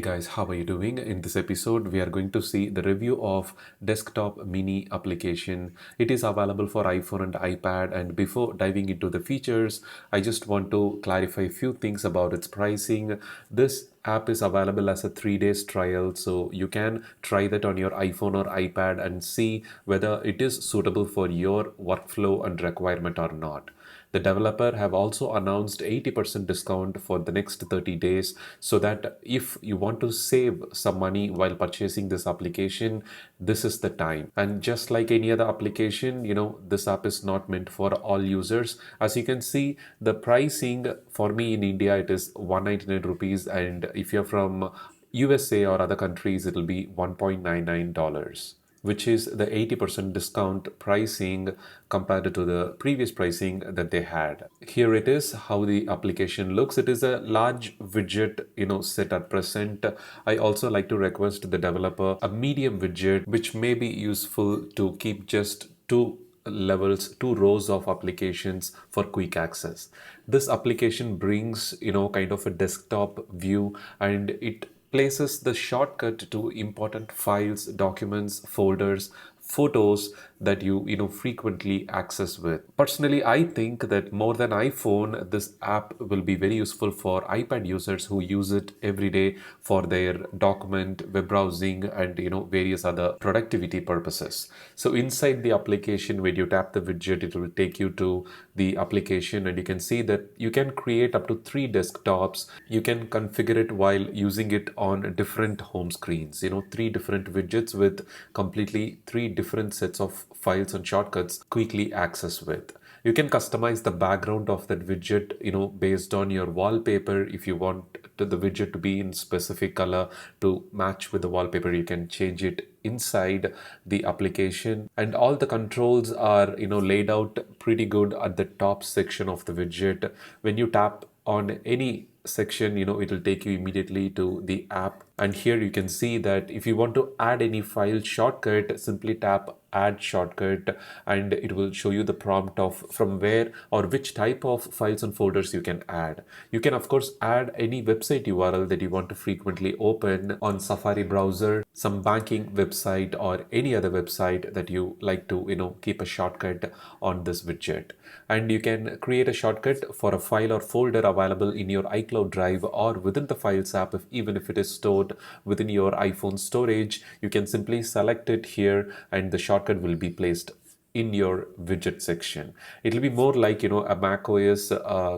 guys, how are you doing? In this episode, we are going to see the review of Desktop Mini application. It is available for iPhone and iPad. And before diving into the features, I just want to clarify a few things about its pricing. This app is available as a 3 days trial, so you can try that on your iPhone or iPad and see whether it is suitable for your workflow and requirement or not. The developer have also announced 80% discount for the next 30 days so that if you want to save some money while purchasing this application, this is the time. And just like any other application, this app is not meant for all users. As you can see, the pricing for me in India, it is 199 rupees, and if you're from USA or other countries, it'll be $1.99, which is the 80% discount pricing compared to the previous pricing that they had. Here it is how the application looks. It is a large widget, set at present. I also like to request the developer a medium widget, which may be useful to keep just two rows of applications for quick access. This application brings, kind of a desktop view, and it places the shortcut to important files, documents, folders, photos that you frequently access with. Personally, I think that more than iPhone, this app will be very useful for iPad users who use it every day for their document, web browsing, and various other productivity purposes. So inside the application, when you tap the widget, it will take you to the application, and you can see that you can create up to 3 desktops. You can configure it while using it on different home screens. 3 different widgets with completely 3 different sets of files and shortcuts quickly access with. You can customize the background of that widget, based on your wallpaper. If you want the widget to be in specific color to match with the wallpaper, you can change it inside the application. And all the controls are, laid out pretty good at the top section of the widget. When you tap on any section, it will take you immediately to the app. And here you can see that if you want to add any file shortcut, simply tap add shortcut, and it will show you the prompt of from where or which type of files and folders you can add. You can of course add any website URL that you want to frequently open on Safari browser, some banking website, or any other website that you like to keep a shortcut on this widget. And you can create a shortcut for a file or folder available in your iCloud drive or within the Files app. Even if it is stored within your iPhone storage, you can simply select it here and the shortcut will be placed in your widget section. It'll be more like a Mac OS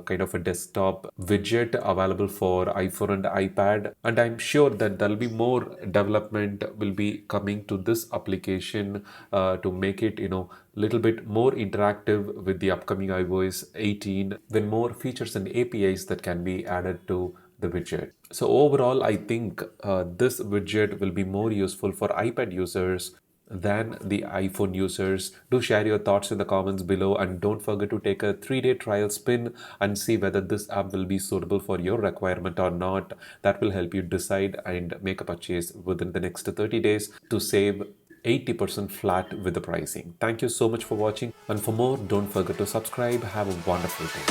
kind of a desktop widget available for iPhone and iPad. And I'm sure that there'll be more development will be coming to this application to make it little bit more interactive with the upcoming iOS 18, when more features and APIs that can be added to the widget. So overall, I think this widget will be more useful for iPad users than the iPhone users. Do share your thoughts in the comments below, and don't forget to take a 3-day trial spin and see whether this app will be suitable for your requirement or not. That will help you decide and make a purchase within the next 30 days to save 80% flat with the pricing. Thank you so much for watching, and for more, don't forget to subscribe. Have a wonderful day.